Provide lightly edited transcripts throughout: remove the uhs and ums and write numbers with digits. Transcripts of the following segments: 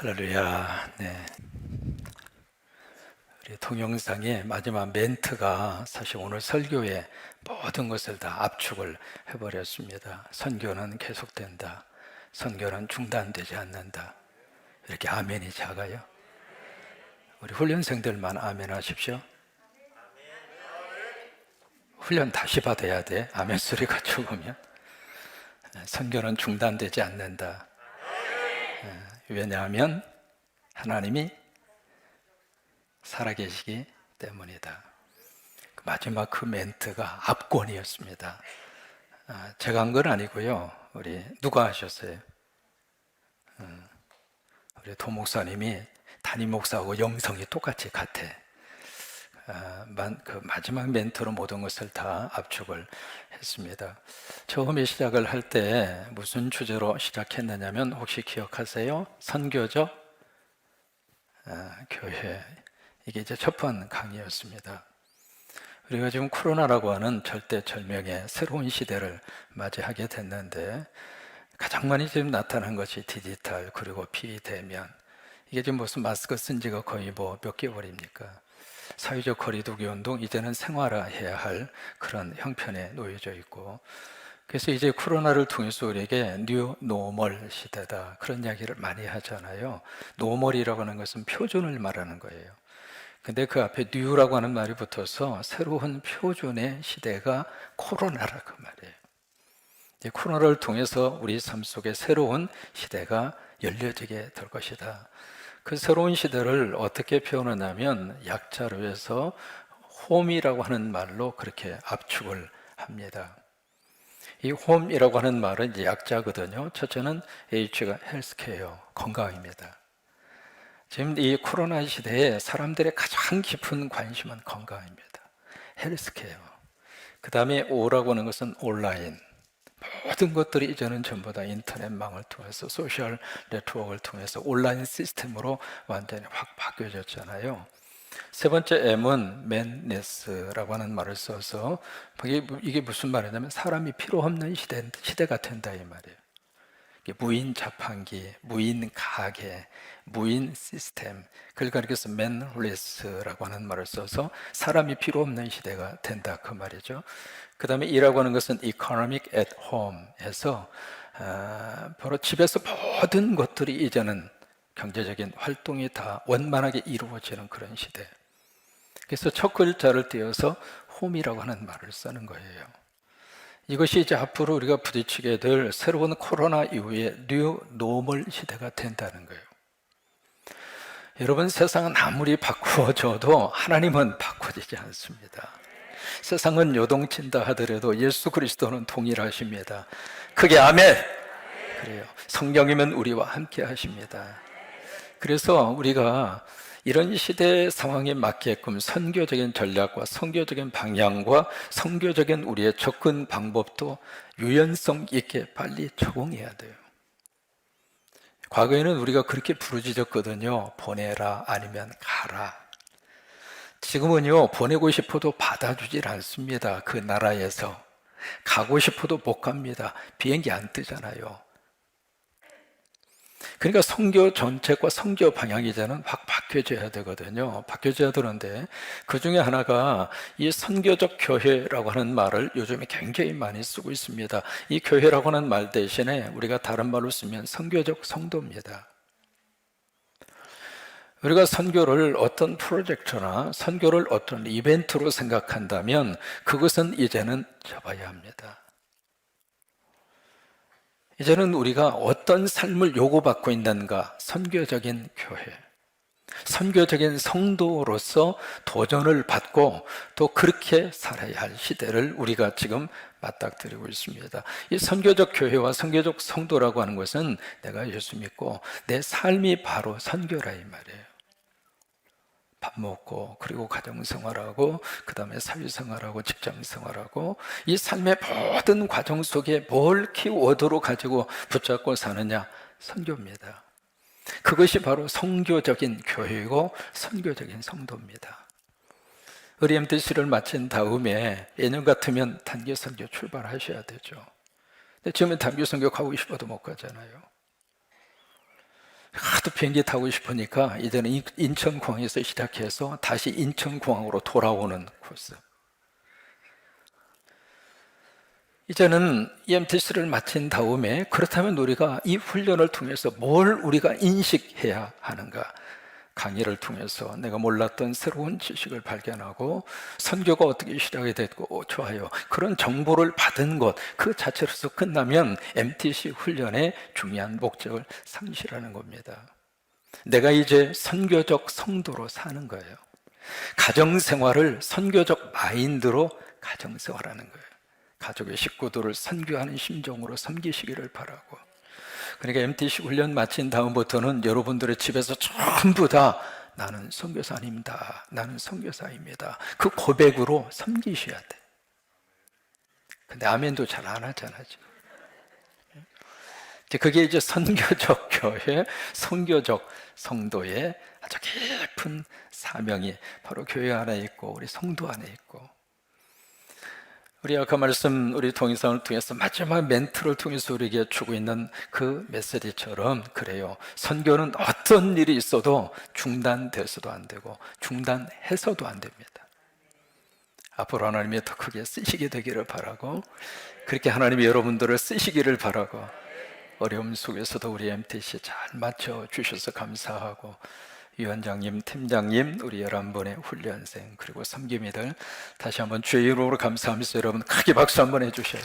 할렐루야. 네. 우리 동영상의 마지막 멘트가 사실 오늘 설교의 모든 것을 다 압축을 해버렸습니다. 선교는 계속된다. 선교는 중단되지 않는다. 이렇게 아멘이 작아요. 우리 훈련생들만 아멘 하십시오. 훈련 다시 받아야 돼. 아멘 소리가 죽으면. 선교는 중단되지 않는다. 왜냐하면 하나님이 살아계시기 때문이다. 마지막 그 멘트가 압권이었습니다. 제가 한 건 아니고요. 우리 누가 하셨어요? 우리 도 목사님이 담임 목사하고 영성이 똑같이 같아. 그 마지막 멘트로 모든 것을 다 압축을 했습니다. 처음에 시작을 할 때 무슨 주제로 시작했느냐면 혹시 기억하세요? 선교적 교회. 이게 이제 첫 번 강의였습니다. 우리가 지금 코로나라고 하는 절대절명의 새로운 시대를 맞이하게 됐는데 가장 많이 지금 나타난 것이 디지털 그리고 비대면. 이게 지금 무슨 마스크 쓴 지가 거의 몇 개월입니까? 사회적 거리두기 운동 이제는 생활화해야 할 그런 형편에 놓여져 있고, 그래서 이제 코로나를 통해서 우리에게 뉴 노멀 시대다 그런 이야기를 많이 하잖아요. 노멀이라고 하는 것은 표준을 말하는 거예요. 근데 그 앞에 뉴라고 하는 말이 붙어서 새로운 표준의 시대가 코로나라고 말이에요. 이 코로나를 통해서 우리 삶 속에 새로운 시대가 열려지게 될 것이다. 그 새로운 시대를 어떻게 표현하냐면 약자로 해서 홈이라고 하는 말로 그렇게 압축을 합니다. 이 홈이라고 하는 말은 이제 약자거든요. 첫째는 H가 헬스케어, 건강입니다. 지금 이 코로나 시대에 사람들의 가장 깊은 관심은 건강입니다. 헬스케어. 그 다음에 O라고 하는 것은 온라인. 모든 것들이 이제는 전부 다 인터넷망을 통해서 소셜 네트워크를 통해서 온라인 시스템으로 완전히 확 바뀌어졌잖아요. 세 번째 M은 맨네스라고 하는 말을 써서 이게 무슨 말이냐면 사람이 필요 없는 시대가 된다 이 말이에요. 무인 자판기, 무인 가게, 무인 시스템. 그러니까 이렇게 맨레스라고 하는 말을 써서 사람이 필요 없는 시대가 된다 그 말이죠. 그 다음에 E라고 하는 것은 economic at home 해서 바로 집에서 모든 것들이 이제는 경제적인 활동이 다 원만하게 이루어지는 그런 시대. 그래서 첫 글자를 띄어서 홈이라고 하는 말을 쓰는 거예요. 이것이 이제 앞으로 우리가 부딪히게 될 새로운 코로나 이후의 뉴 노멀 시대가 된다는 거예요. 여러분, 세상은 아무리 바꾸어져도 하나님은 바꾸어지지 않습니다. 세상은 요동친다 하더라도 예수 그리스도는 동일하십니다. 크게 아멘! 그래요. 성령이면 우리와 함께 하십니다. 그래서 우리가 이런 시대 상황에 맞게끔 선교적인 전략과 선교적인 방향과 선교적인 우리의 접근 방법도 유연성 있게 빨리 적응해야 돼요. 과거에는 우리가 그렇게 부르짖었거든요. 보내라 아니면 가라. 지금은요, 보내고 싶어도 받아주질 않습니다. 그 나라에서. 가고 싶어도 못 갑니다. 비행기 안 뜨잖아요. 그러니까 선교 정책과 선교 방향이 이제는 확 바뀌어져야 되거든요. 바뀌어져야 되는데 그 중에 하나가 이 선교적 교회라고 하는 말을 요즘에 굉장히 많이 쓰고 있습니다. 이 교회라고 하는 말 대신에 우리가 다른 말로 쓰면 선교적 성도입니다. 우리가 선교를 어떤 프로젝트나 선교를 어떤 이벤트로 생각한다면 그것은 이제는 접어야 합니다. 이제는 우리가 어떤 삶을 요구받고 있는가? 선교적인 교회, 선교적인 성도로서 도전을 받고 또 그렇게 살아야 할 시대를 우리가 지금 맞닥뜨리고 있습니다. 이 선교적 교회와 선교적 성도라고 하는 것은 내가 예수 믿고 내 삶이 바로 선교라 이 말이에요. 밥 먹고 그리고 가정생활하고 그 다음에 사회생활하고 직장생활하고 이 삶의 모든 과정 속에 뭘 키워드로 가지고 붙잡고 사느냐? 선교입니다. 그것이 바로 선교적인 교회이고 선교적인 성도입니다. 우리 MTC를 마친 다음에 예년 같으면 단기 선교 출발하셔야 되죠. 근데 지금은 단기 선교 가고 싶어도 못 가잖아요. 하도 비행기 타고 싶으니까 이제는 인천공항에서 시작해서 다시 인천공항으로 돌아오는 코스. 이제는 EMTC를 마친 다음에 그렇다면 우리가 이 훈련을 통해서 뭘 우리가 인식해야 하는가? 강의를 통해서 내가 몰랐던 새로운 지식을 발견하고 선교가 어떻게 시작이 됐고 좋아요. 그런 정보를 받은 것 그 자체로서 끝나면 MTC 훈련의 중요한 목적을 상실하는 겁니다. 내가 이제 선교적 성도로 사는 거예요. 가정생활을 선교적 마인드로 가정생활하는 거예요. 가족의 식구들을 선교하는 심정으로 섬기시기를 바라고. 그러니까 MTC 훈련 마친 다음부터는 여러분들의 집에서 전부 다 나는 선교사입니다. 나는 선교사입니다. 그 고백으로 섬기셔야 돼. 근데 아멘도 잘 안 하잖아 지금. 그게 이제 선교적 교회, 선교적 성도의 아주 깊은 사명이 바로 교회 안에 있고 우리 성도 안에 있고, 우리 아까 말씀 우리 동영상을 통해서 마지막 멘트를 통해서 우리에게 주고 있는 그 메시지처럼 그래요. 선교는 어떤 일이 있어도 중단돼서도 안 되고 중단해서도 안 됩니다. 앞으로 하나님이 더 크게 쓰시게 되기를 바라고, 그렇게 하나님이 여러분들을 쓰시기를 바라고, 어려움 속에서도 우리 MTC 잘 맞춰주셔서 감사하고, 위원장님, 팀장님, 우리 11분의 훈련생 그리고 섬김이들 다시 한번 주의 이름으로 감사하면서 여러분 크게 박수 한번 해주셔요.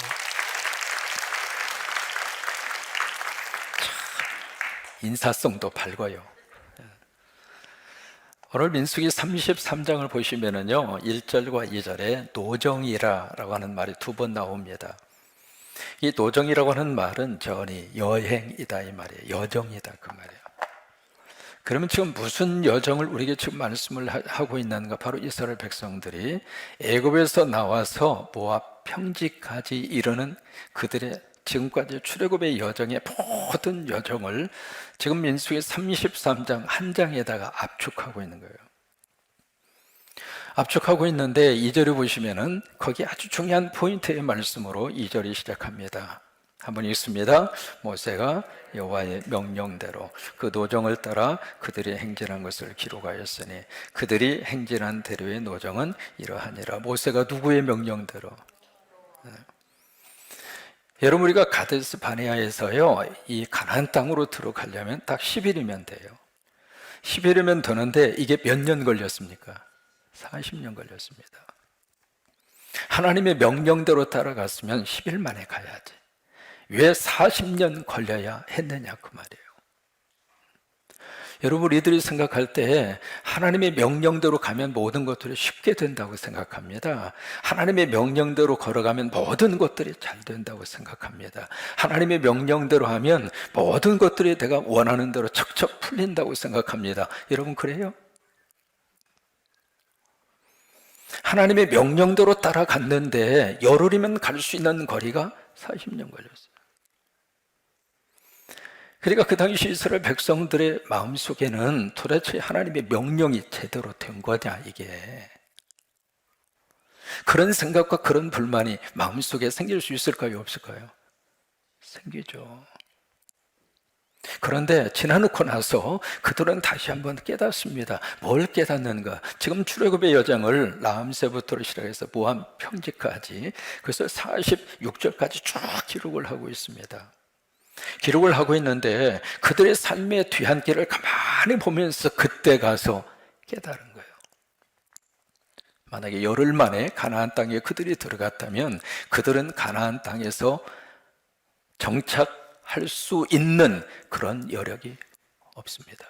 인사성도 밝아요. 오늘 민수기 33장을 보시면은요 1절과 2절에 노정이라고 하는 말이 2번 나옵니다. 이 노정이라고 하는 말은 전이 여행이다 이 말이에요. 여정이다 그 말이에요. 그러면 지금 무슨 여정을 우리에게 지금 말씀을 하고 있는가? 바로 이스라엘 백성들이 애굽에서 나와서 모압 평지까지 이르는 그들의 지금까지 출애굽의 여정의 모든 여정을 지금 민수기 33장 한 장에다가 압축하고 있는 거예요. 압축하고 있는데 2절에 보시면은 거기 아주 중요한 포인트의 말씀으로 2절이 시작합니다. 한번 읽습니다. 모세가 여호와의 명령대로 그 노정을 따라 그들이 행진한 것을 기록하였으니 그들이 행진한 대로의 노정은 이러하니라. 모세가 누구의 명령대로? 여러분 우리가 가데스 바네아에서요 이 가나안 땅으로 들어가려면 딱 10일이면 돼요. 10일이면 되는데 이게 몇 년 걸렸습니까? 40년 걸렸습니다. 하나님의 명령대로 따라갔으면 10일 만에 가야지. 왜 40년 걸려야 했느냐 그 말이에요. 여러분 우리들이 생각할 때 하나님의 명령대로 가면 모든 것들이 쉽게 된다고 생각합니다. 하나님의 명령대로 걸어가면 모든 것들이 잘 된다고 생각합니다. 하나님의 명령대로 하면 모든 것들이 내가 원하는 대로 척척 풀린다고 생각합니다. 여러분 그래요? 하나님의 명령대로 따라갔는데 열흘이면 갈 수 있는 거리가 40년 걸렸어요. 그러니까 그 당시 이스라엘 백성들의 마음속에는 도대체 하나님의 명령이 제대로 된 거냐 이게, 그런 생각과 그런 불만이 마음속에 생길 수 있을까요 없을까요? 생기죠. 그런데 지나놓고 나서 그들은 다시 한번 깨닫습니다. 뭘 깨닫는가? 지금 출애굽의 여정을 라암새부터 시작해서 모압 평지까지, 그래서 46절까지 쭉 기록을 하고 있습니다. 기록을 하고 있는데 그들의 삶의 뒤안길을 가만히 보면서 그때 가서 깨달은 거예요. 만약에 열흘 만에 가나안 땅에 그들이 들어갔다면 그들은 가나안 땅에서 정착할 수 있는 그런 여력이 없습니다.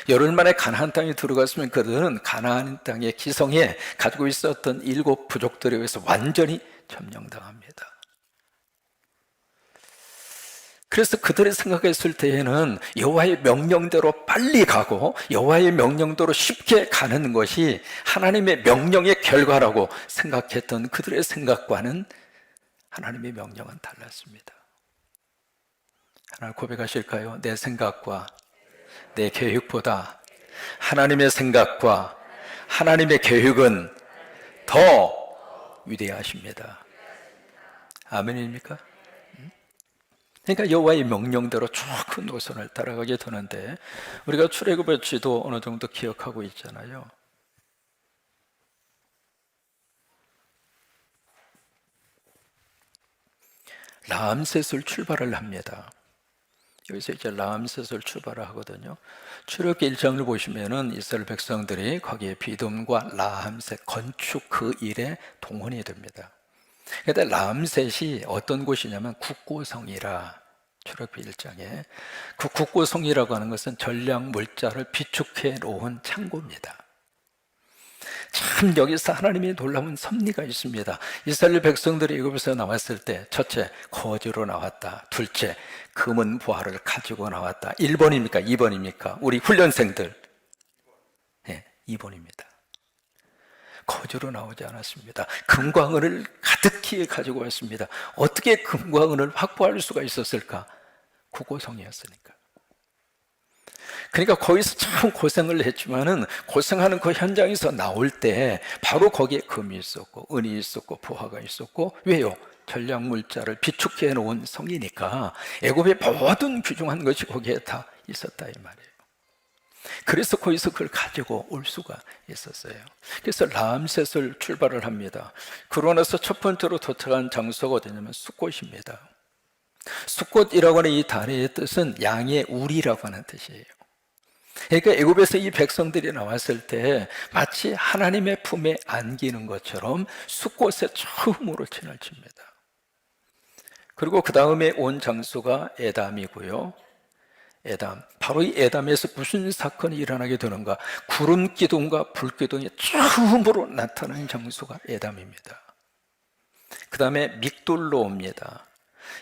열흘 만에 가나안 땅에 들어갔으면 그들은 가나안 땅의 기성에 가지고 있었던 7 부족들에 의해서 완전히 점령당합니다. 그래서 그들이 생각했을 때에는 여호와의 명령대로 빨리 가고 여호와의 명령대로 쉽게 가는 것이 하나님의 명령의 결과라고 생각했던 그들의 생각과는 하나님의 명령은 달랐습니다. 하나 고백하실까요? 내 생각과 내 계획보다 하나님의 생각과 하나님의 계획은 더 위대하십니다. 아멘입니까? 그러니까 여호와의 명령대로 쭉 그 노선을 따라가게 되는데, 우리가 출애굽의 지도 어느 정도 기억하고 있잖아요. 라암셋을 출발을 합니다. 여기서 이제 라암셋을 출발을 하거든요. 출애굽기 1장을 보시면은 이스라엘 백성들이 거기에 비돔과 라암셋 건축 그 일에 동원이 됩니다. 그런데 라암셋이 어떤 곳이냐면 국고성이라, 출애굽기 1장에 그 국고성이라고 하는 것은 전략 물자를 비축해 놓은 창고입니다. 참 여기서 하나님의 놀라운 섭리가 있습니다. 이스라엘 백성들이 애굽에서 나왔을 때, 첫째, 거지로 나왔다. 둘째, 금은 보화를 가지고 나왔다. 1번입니까? 2번입니까? 우리 훈련생들. 네, 2번입니다. 거지로 나오지 않았습니다. 금과 은을 가득히 가지고 왔습니다. 어떻게 금과 은을 확보할 수가 있었을까? 국고성이었으니까. 그러니까 거기서 참 고생을 했지만은, 고생하는 그 현장에서 나올 때 바로 거기에 금이 있었고 은이 있었고 보화가 있었고, 왜요? 전략 물자를 비축해 놓은 성이니까 애굽의 모든 귀중한 것이 거기에 다 있었다 이 말이에요. 그래서 거기서 그걸 가지고 올 수가 있었어요. 그래서 라암셋을 출발을 합니다. 그러고 나서 첫 번째로 도착한 장소가 어디냐면 숫곳입니다. 숫곳이라고 하는 이 단어의 뜻은 양의 우리라고 하는 뜻이에요. 그러니까 애굽에서 이 백성들이 나왔을 때 마치 하나님의 품에 안기는 것처럼 숫곳에 처음으로 진을 칩니다. 그리고 그 다음에 온 장소가 에담이고요. 에담, 바로 이 에담에서 무슨 사건이 일어나게 되는가? 구름 기둥과 불 기둥이 처음으로 나타난 장소가 에담입니다. 그 다음에 믹돌로 옵니다.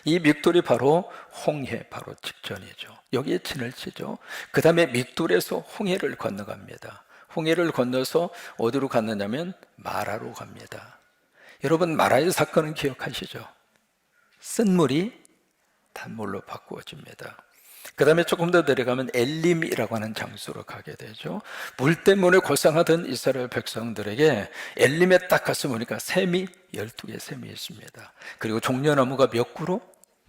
이 믹돌이 바로 홍해 바로 직전이죠. 여기에 진을 치죠. 그 다음에 믹돌에서 홍해를 건너갑니다. 홍해를 건너서 어디로 갔느냐면 마라로 갑니다. 여러분, 마라의 사건은 기억하시죠? 쓴 물이 단물로 바꾸어집니다. 그 다음에 조금 더 내려가면 엘림이라고 하는 장소로 가게 되죠. 물 때문에 고생하던 이스라엘 백성들에게 엘림에 딱 가서 보니까 샘이 12개 샘이 있습니다. 그리고 종려나무가 몇 그루?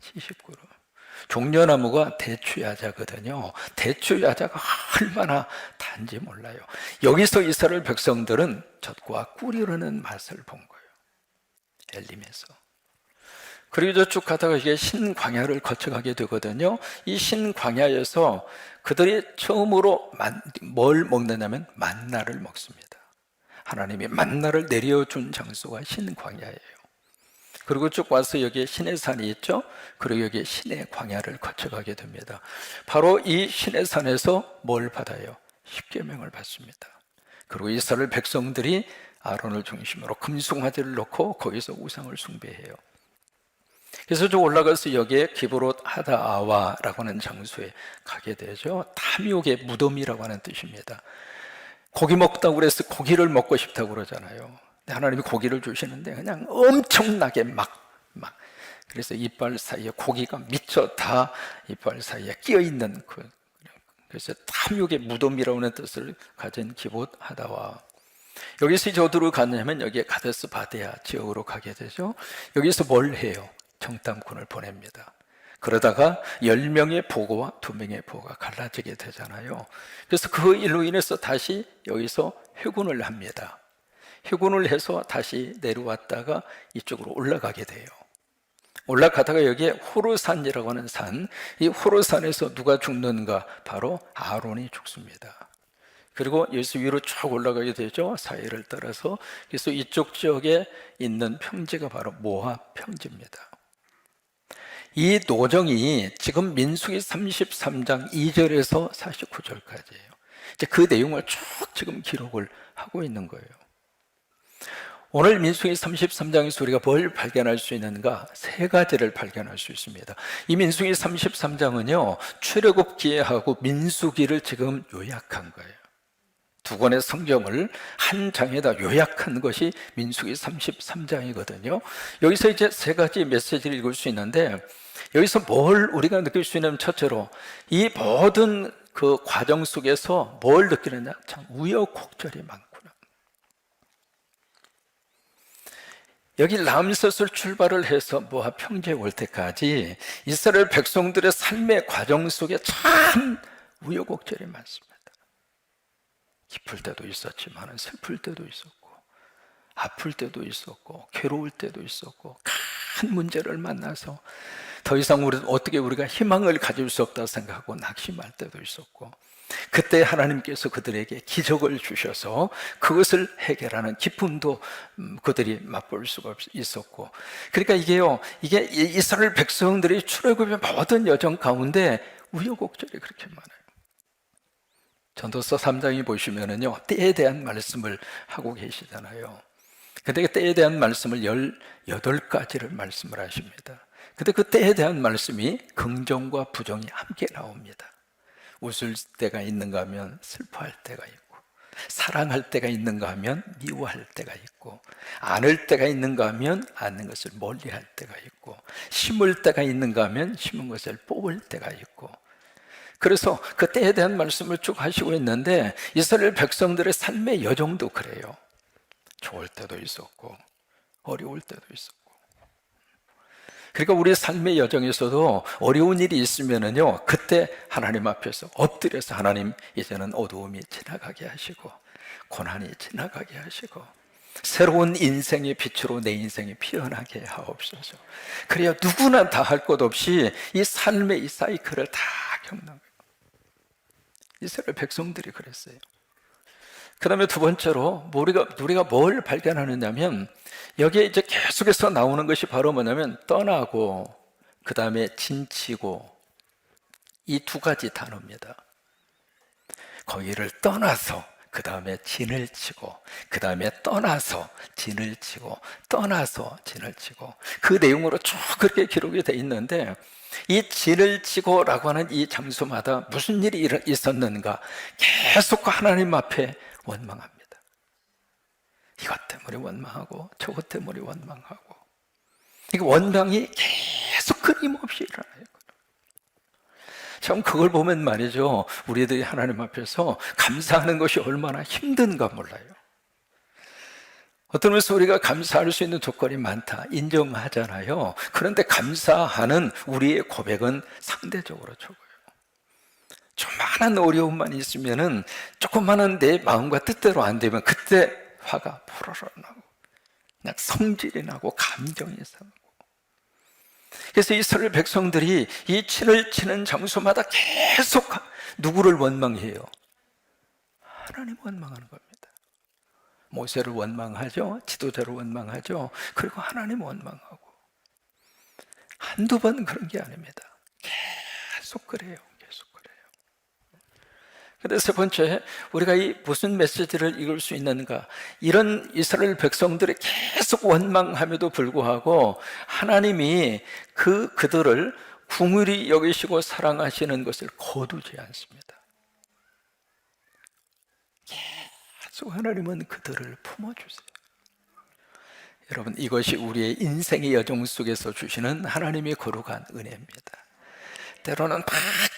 70그루. 종려나무가 대추야자거든요. 대추야자가 얼마나 단지 몰라요. 여기서 이스라엘 백성들은 젖과 꿀이 흐르는 맛을 본 거예요. 엘림에서. 그리고 쭉 가다가 이게 신광야를 거쳐가게 되거든요. 이 신광야에서 그들이 처음으로 뭘 먹느냐면 만나를 먹습니다. 하나님이 만나를 내려준 장소가 신광야예요. 그리고 쭉 와서 여기에 신의 산이 있죠. 그리고 여기에 신의 광야를 거쳐가게 됩니다. 바로 이 신의 산에서 뭘 받아요? 십계명을 받습니다. 그리고 이스라엘 백성들이 아론을 중심으로 금송아지를 놓고 거기서 우상을 숭배해요. 그래서 저 올라가서 여기에 기브롯 하다아와라고 하는 장소에 가게 되죠. 탐욕의 무덤이라고 하는 뜻입니다. 고기 먹다고 그래서 고기를 먹고 싶다고 그러잖아요. 하나님이 고기를 주시는데 그냥 엄청나게 막 그래서 이빨 사이에 고기가 미쳐 다 이빨 사이에 끼어 있는 그래서 탐욕의 무덤이라고 하는 뜻을 가진 기브롯 하다와. 여기서 이제 어디로 갔냐면 여기에 가데스 바데아 지역으로 가게 되죠. 여기서 뭘 해요? 정탐꾼을 보냅니다. 그러다가 10명의 보고와 2명의 보고가 갈라지게 되잖아요. 그래서 그 일로 인해서 다시 여기서 회군을 합니다. 회군을 해서 다시 내려왔다가 이쪽으로 올라가게 돼요. 올라가다가 여기에 호르산이라고 하는 산, 이 호르산에서 누가 죽는가? 바로 아론이 죽습니다. 그리고 여기서 위로 쭉 올라가게 되죠. 사해를 따라서. 그래서 이쪽 지역에 있는 평지가 바로 모압 평지입니다. 이 노정이 지금 민수기 33장 2절에서 49절까지예요. 이제 그 내용을 쭉 지금 기록을 하고 있는 거예요. 오늘 민수기 33장에서 우리가 뭘 발견할 수 있는가? 3가지를 발견할 수 있습니다. 이 민수기 33장은요, 출애굽기하고 민수기를 지금 요약한 거예요. 2권의 성경을 한 장에다 요약한 것이 민수기 33장이거든요. 여기서 이제 3가지 메시지를 읽을 수 있는데, 여기서 뭘 우리가 느낄 수 있는, 첫째로 이 모든 그 과정 속에서 뭘 느끼느냐? 참 우여곡절이 많구나. 여기 람셋을 출발을 해서 모압 평지에 올 때까지 이스라엘 백성들의 삶의 과정 속에 참 우여곡절이 많습니다. 기쁠 때도 있었지만 슬플 때도 있었고, 아플 때도 있었고, 괴로울 때도 있었고, 큰 문제를 만나서 더 이상 우리가 희망을 가질 수 없다 생각하고 낙심할 때도 있었고, 그때 하나님께서 그들에게 기적을 주셔서 그것을 해결하는 기쁨도 그들이 맛볼 수가 있었고, 그러니까 이게 이스라엘 백성들이 출애굽의 모든 여정 가운데 우여곡절이 그렇게 많아요. 전도서 3장에 보시면은요, 때에 대한 말씀을 하고 계시잖아요. 근데 그 때에 대한 말씀을 18가지를 말씀을 하십니다. 근데 그 때에 대한 말씀이 긍정과 부정이 함께 나옵니다. 웃을 때가 있는가 하면 슬퍼할 때가 있고, 사랑할 때가 있는가 하면 미워할 때가 있고, 안을 때가 있는가 하면 아는 것을 멀리할 때가 있고, 심을 때가 있는가 하면 심은 것을 뽑을 때가 있고, 그래서 그 때에 대한 말씀을 쭉 하시고 있는데 이스라엘 백성들의 삶의 여정도 그래요. 좋을 때도 있었고 어려울 때도 있었고, 그러니까 우리 삶의 여정에서도 어려운 일이 있으면은요, 그때 하나님 앞에서 엎드려서 하나님, 이제는 어두움이 지나가게 하시고 고난이 지나가게 하시고 새로운 인생의 빛으로 내 인생이 피어나게 하옵소서. 그래야 누구나 다 할 것 없이 이 삶의 이 사이클을 다 겪는 거예요. 이스라엘 백성들이 그랬어요. 그 다음에 두 번째로 우리가 뭘 발견하느냐면, 여기에 이제 계속해서 나오는 것이 바로 뭐냐면 떠나고 그 다음에 진치고, 이 두 가지 단어입니다. 거기를 떠나서 그 다음에 진을 치고, 그 다음에 떠나서 진을 치고, 떠나서 진을 치고, 그 내용으로 쭉 그렇게 기록이 돼 있는데, 이 진을 치고라고 하는 이 장소마다 무슨 일이 있었는가, 계속 하나님 앞에 원망합니다. 이것 때문에 원망하고 저것 때문에 원망하고, 이게 원망이 계속 끊임없이 일어나요. 참 그걸 보면 말이죠, 우리들이 하나님 앞에서 감사하는 것이 얼마나 힘든가 몰라요. 어떤 면에서 우리가 감사할 수 있는 조건이 많다 인정하잖아요. 그런데 감사하는 우리의 고백은 상대적으로 적어요. 조그마한 어려움만 있으면은, 조그마한 내 마음과 뜻대로 안 되면 그때 화가 포로로 나고 그냥 성질이 나고 감정이 상하고. 그래서 이스라엘 백성들이 이 진을 치는 장소마다 계속 누구를 원망해요? 하나님 원망하는 겁니다. 모세를 원망하죠, 지도자를 원망하죠, 그리고 하나님 원망하고. 한두 번 그런 게 아닙니다. 계속 그래요. 계속 그래요. 근데 세 번째, 우리가 이 무슨 메시지를 읽을 수 있는가? 이런 이스라엘 백성들이 계속 원망함에도 불구하고 하나님이 그들을 긍휼히 여기시고 사랑하시는 것을 거두지 않습니다. 계속 하나님은 그들을 품어주세요. 여러분, 이것이 우리의 인생의 여정 속에서 주시는 하나님의 거룩한 은혜입니다. 때로는 막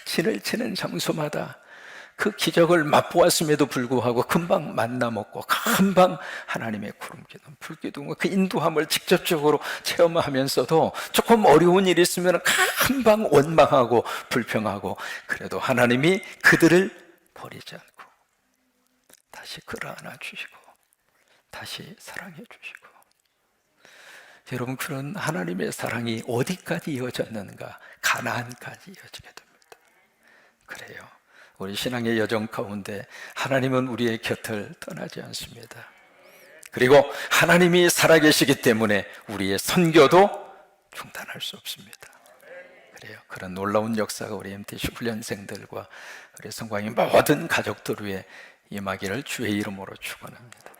진을 치는 장소마다 그 기적을 맛보았음에도 불구하고 금방 만나먹고 금방 하나님의 구름기둥, 불기둥, 그 인도함을 직접적으로 체험하면서도 조금 어려운 일이 있으면 금방 원망하고 불평하고, 그래도 하나님이 그들을 버리지 않고 다시 끌어안아 주시고 다시 사랑해 주시고. 여러분, 그런 하나님의 사랑이 어디까지 이어졌는가? 가나안까지 이어지게 됩니다. 그래요, 우리 신앙의 여정 가운데 하나님은 우리의 곁을 떠나지 않습니다. 그리고 하나님이 살아계시기 때문에 우리의 선교도 중단할 수 없습니다. 그래요, 그런 놀라운 역사가 우리 MTC 훈련생들과 우리 성광의 모든 가족들 위해 임하기를 주의 이름으로 축원합니다.